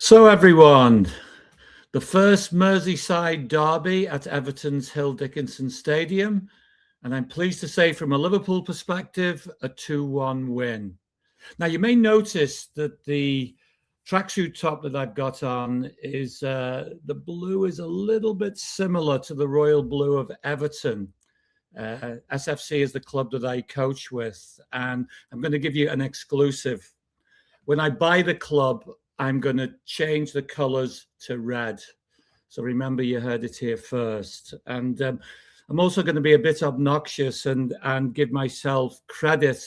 So everyone, the first Merseyside Derby at Everton's Dickinson Stadium, and I'm pleased to say from a Liverpool perspective, a 2-1 win. Now you may notice that the tracksuit top that I've got on is the blue is a little bit similar to the royal blue of Everton. SFC is the club that I coach with, and I'm going to give you an exclusive. When I buy the club, I'm going to change the colours to red. So remember, you heard it here first. And I'm also going to be a bit obnoxious and give myself credit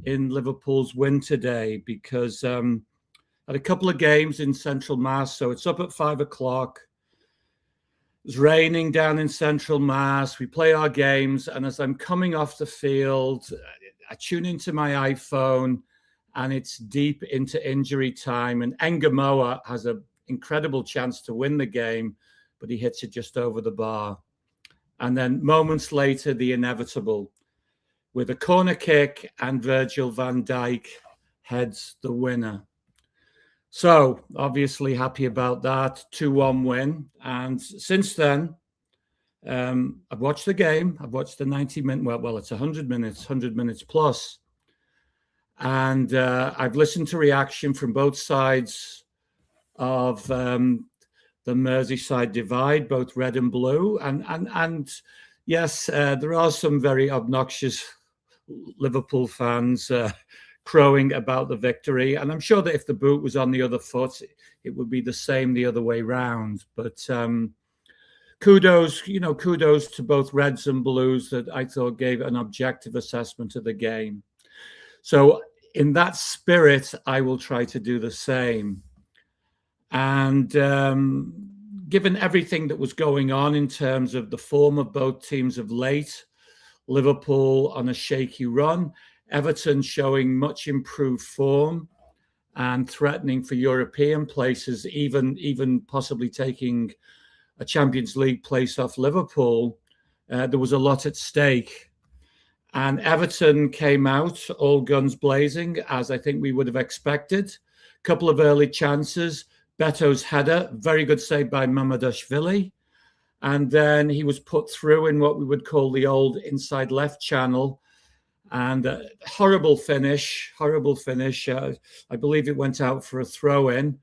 in Liverpool's win today, because I had a couple of games in Central Mass. So it's up at 5 o'clock. It's raining down in Central Mass. We play our games. And as I'm coming off the field, I tune into my iPhone, and it's deep into injury time. And Engamoa has an incredible chance to win the game, but he hits it just over the bar. And then moments later, the inevitable, with a corner kick, and Virgil van Dijk heads the winner. So obviously happy about that 2-1 win. And since then, I've watched the game. I've watched the 90-minute, well, it's 100 minutes plus. And I've listened to reaction from both sides of the Merseyside divide, both red and blue. And yes, there are some very obnoxious Liverpool fans crowing about the victory. And I'm sure that if the boot was on the other foot, it would be the same the other way round. But kudos to both reds and blues that I thought gave an objective assessment of the game. So in that spirit, I will try to do the same. And given everything that was going on in terms of the form of both teams of late, Liverpool on a shaky run, Everton showing much improved form and threatening for European places, even possibly taking a Champions League place off Liverpool, there was a lot at stake. And Everton came out all guns blazing, as I think we would have expected. A couple of early chances. Beto's header, very good save by Mamardashvili. And then he was put through in what we would call the old inside left channel. And horrible finish. I believe it went out for a throw-in.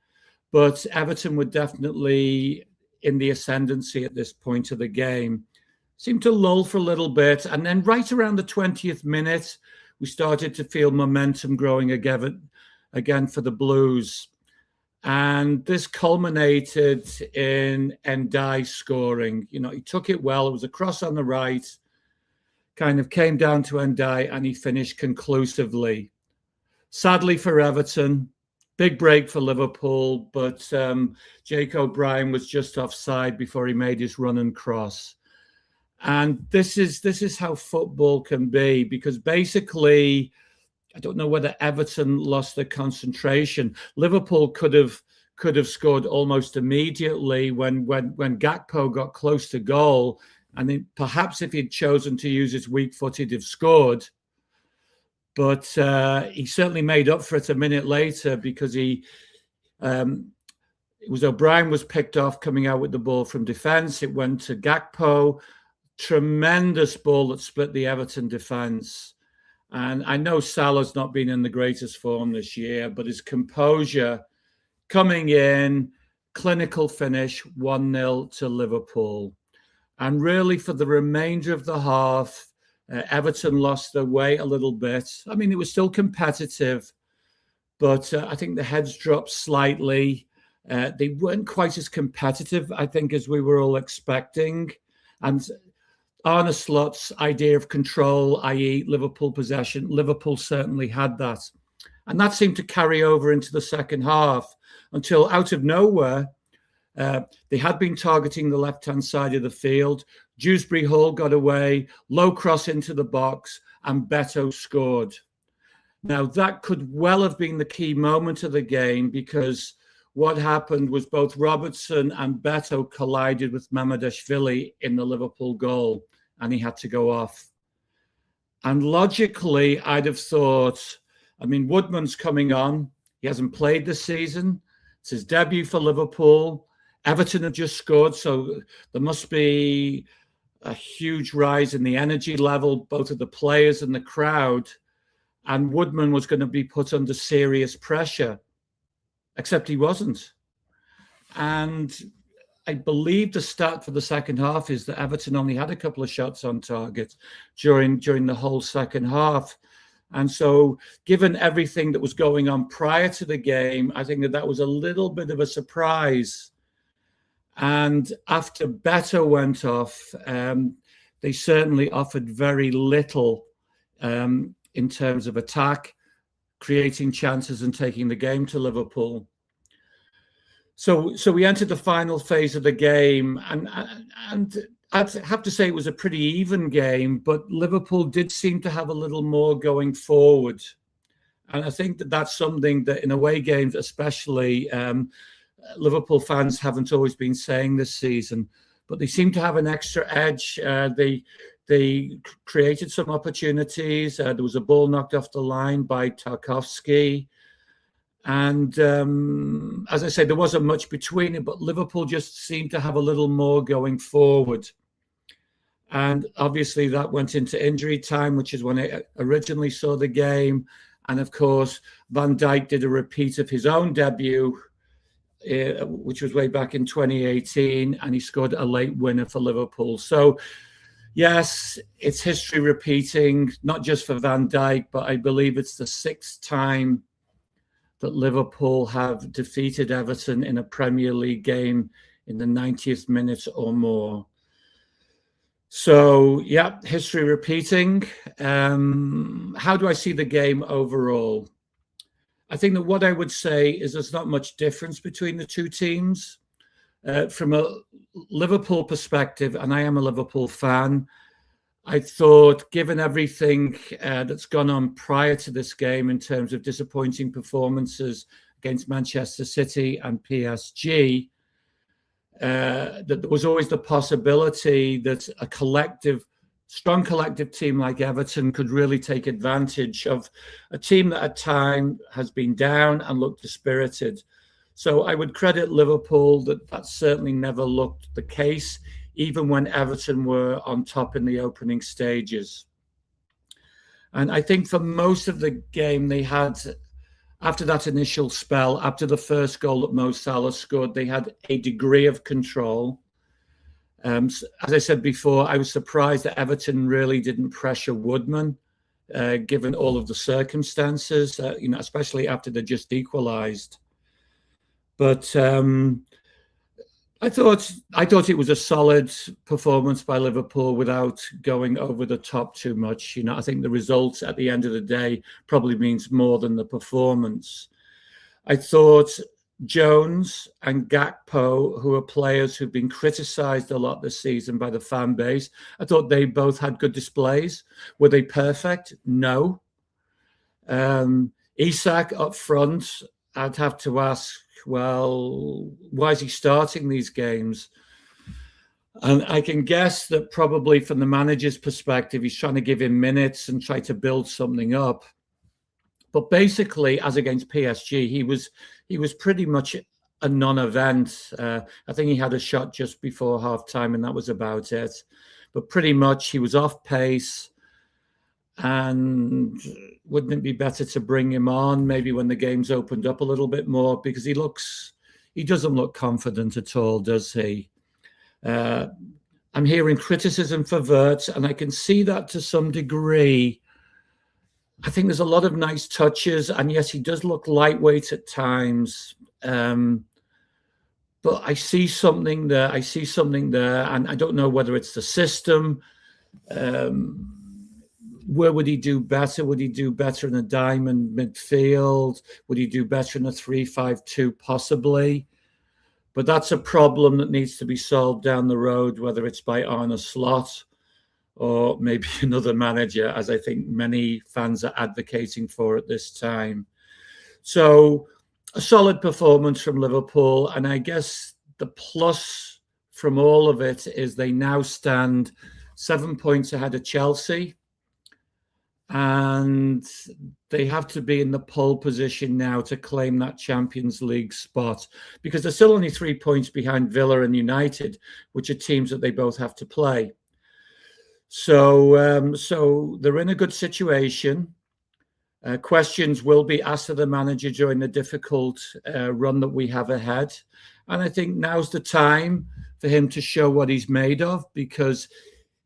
But Everton were definitely in the ascendancy at this point of the game. Seemed to lull for a little bit. And then right around the 20th minute, we started to feel momentum growing again for the Blues. And this culminated in Ndiaye scoring. You know, he took it well. It was a cross on the right. Kind of came down to Ndiaye, and he finished conclusively. Sadly for Everton, big break for Liverpool, but Jake O'Brien was just offside before he made his run and cross. And this is how football can be, because basically, I don't know whether Everton lost their concentration. Liverpool could have scored almost immediately when Gakpo got close to goal. And then perhaps if he'd chosen to use his weak foot, he'd have scored. But he certainly made up for it a minute later, because O'Brien was picked off coming out with the ball from defence. It went to Gakpo. Tremendous ball that split the Everton defence. And I know Salah's not been in the greatest form this year, but his composure coming in, clinical finish, 1-0 to Liverpool. And really, for the remainder of the half, Everton lost their way a little bit. I mean, it was still competitive, but I think the heads dropped slightly. They weren't quite as competitive, I think, as we were all expecting. And Arne Slot's idea of control, i.e. Liverpool possession, Liverpool certainly had that. And that seemed to carry over into the second half until out of nowhere, they had been targeting the left-hand side of the field. Dewsbury Hall got away, low cross into the box, and Beto scored. Now, that could well have been the key moment of the game, because what happened was both Robertson and Beto collided with Mamardashvili in the Liverpool goal, and he had to go off. And logically, I'd have thought, I mean, Woodman's coming on. He hasn't played this season. It's his debut for Liverpool. Everton have just scored, so there must be a huge rise in the energy level, both of the players and the crowd. And Woodman was going to be put under serious pressure, except he wasn't. And I believe the stat for the second half is that Everton only had a couple of shots on target during the whole second half. And so, given everything that was going on prior to the game, I think that was a little bit of a surprise. And after Beto went off, they certainly offered very little in terms of attack, creating chances and taking the game to Liverpool. So we entered the final phase of the game, and I'd have to say it was a pretty even game, but Liverpool did seem to have a little more going forward. And I think that that's something that in away games especially, Liverpool fans haven't always been saying this season, but they seem to have an extra edge. They created some opportunities. There was a ball knocked off the line by Tarkowski. And as I say, there wasn't much between it, but Liverpool just seemed to have a little more going forward. And obviously that went into injury time, which is when I originally saw the game. And of course, Van Dijk did a repeat of his own debut, which was way back in 2018, and he scored a late winner for Liverpool. So, yes, it's history repeating, not just for Van Dijk, but I believe it's the sixth time that Liverpool have defeated Everton in a Premier League game in the 90th minute or more. So, yeah, history repeating. How do I see the game overall? I think that what I would say is there's not much difference between the two teams. From a Liverpool perspective, and I am a Liverpool fan, I thought, given everything that's gone on prior to this game in terms of disappointing performances against Manchester City and PSG, that there was always the possibility that a strong collective team like Everton could really take advantage of a team that at times has been down and looked dispirited. So I would credit Liverpool that certainly never looked the case, even when Everton were on top in the opening stages. And I think for most of the game, they had, after that initial spell, after the first goal that Mo Salah scored, they had a degree of control. As I said before, I was surprised that Everton really didn't pressure Woodman, given all of the circumstances, especially after they just equalised. But I thought it was a solid performance by Liverpool without going over the top too much. I think the results at the end of the day probably means more than the performance. I thought Jones and Gakpo, who are players who've been criticised a lot this season by the fan base, I thought they both had good displays. Were they perfect? No. Isak up front, I'd have to ask, well, why is he starting these games? And I can guess that probably from the manager's perspective, he's trying to give him minutes and try to build something up. But basically, as against PSG, he was pretty much a non-event. I think he had a shot just before half-time, and that was about it. But pretty much he was off pace. And wouldn't it be better to bring him on maybe when the game's opened up a little bit more? Because he doesn't look confident at all, does he? I'm hearing criticism for Wirtz, and I can see that to some degree. I think there's a lot of nice touches, and yes, he does look lightweight at times. But I see something there. And I don't know whether it's the system. Where would he do better? Would he do better in a diamond midfield? Would he do better in a 3-5-2? Possibly. But that's a problem that needs to be solved down the road, whether it's by Arne Slot or maybe another manager, as I think many fans are advocating for at this time. So a solid performance from Liverpool. And I guess the plus from all of it is they now stand 7 points ahead of Chelsea. and they have to be in the pole position now to claim that Champions League spot, because they're still only 3 points behind Villa and United, which are teams that they both have to play. So they're in a good situation. Questions will be asked of the manager during the difficult run that we have ahead. And I think now's the time for him to show what he's made of, because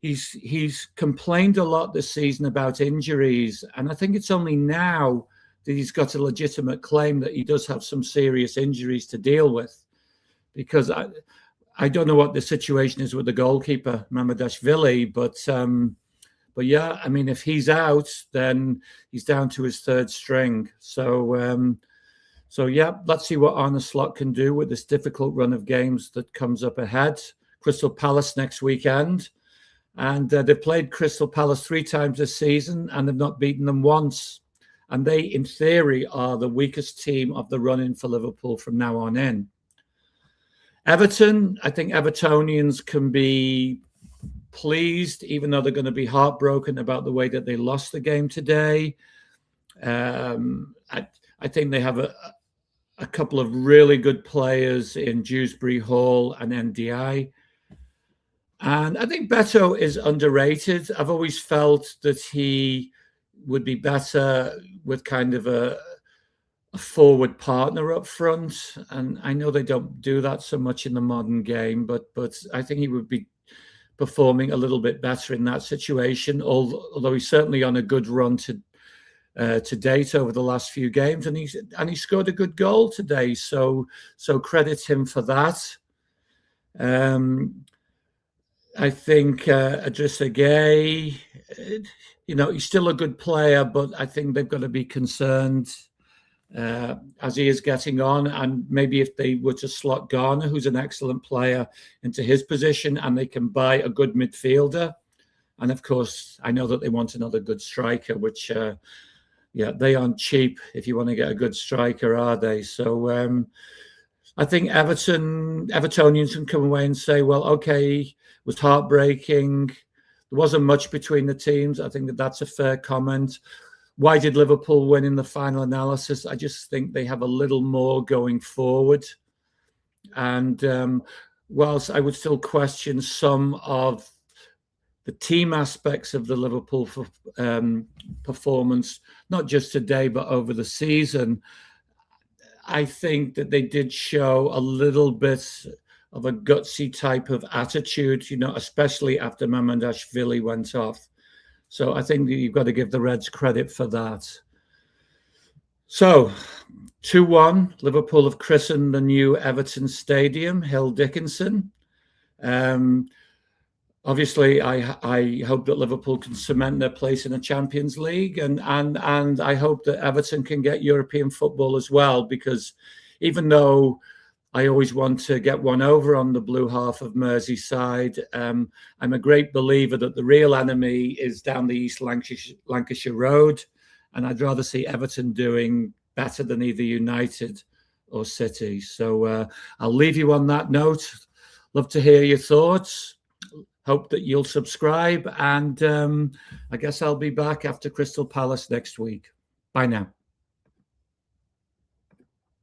he's complained a lot this season about injuries. And I think it's only now that he's got a legitimate claim that he does have some serious injuries to deal with. Because I don't know what the situation is with the goalkeeper, Mamardashvili, but yeah, I mean, if he's out, then he's down to his third string. So yeah, let's see what Arne Slot can do with this difficult run of games that comes up ahead. Crystal Palace next weekend. And they've played Crystal Palace 3 times this season, and they've not beaten them once. And they, in theory, are the weakest team of the run-in for Liverpool from now on in. Everton, I think Evertonians can be pleased, even though they're going to be heartbroken about the way that they lost the game today. I think they have a couple of really good players in Dewsbury Hall and NDI. And I think Beto is underrated. I've always felt that he would be better with kind of a forward partner up front. And I know they don't do that so much in the modern game, but I think he would be performing a little bit better in that situation, although he's certainly on a good run to date over the last few games. And he scored a good goal today. So credit him for that. I think Idrissa Gueye, he's still a good player, but I think they've got to be concerned as he is getting on. And maybe if they were to slot Garner, who's an excellent player, into his position, and they can buy a good midfielder. And of course, I know that they want another good striker, which, they aren't cheap if you want to get a good striker, are they? So I think Evertonians can come away and say, well, okay, it was heartbreaking. There wasn't much between the teams. I think that's a fair comment. Why did Liverpool win in the final analysis? I just think they have a little more going forward. And whilst I would still question some of the team aspects of the Liverpool performance, not just today, but over the season, I think that they did show a little bit of a gutsy type of attitude, especially after Mamardashvili went off. So I think you've got to give the Reds credit for that. So 2-1, Liverpool have christened the new Everton Stadium, Hill Dickinson. Obviously, I hope that Liverpool can cement their place in the Champions League, and I hope that Everton can get European football as well, because even though I always want to get one over on the blue half of Merseyside, I'm a great believer that the real enemy is down the East Lancashire Road, and I'd rather see Everton doing better than either United or City. So I'll leave you on that note. Love to hear your thoughts. Hope that you'll subscribe, and I guess I'll be back after Crystal Palace next week. Bye now.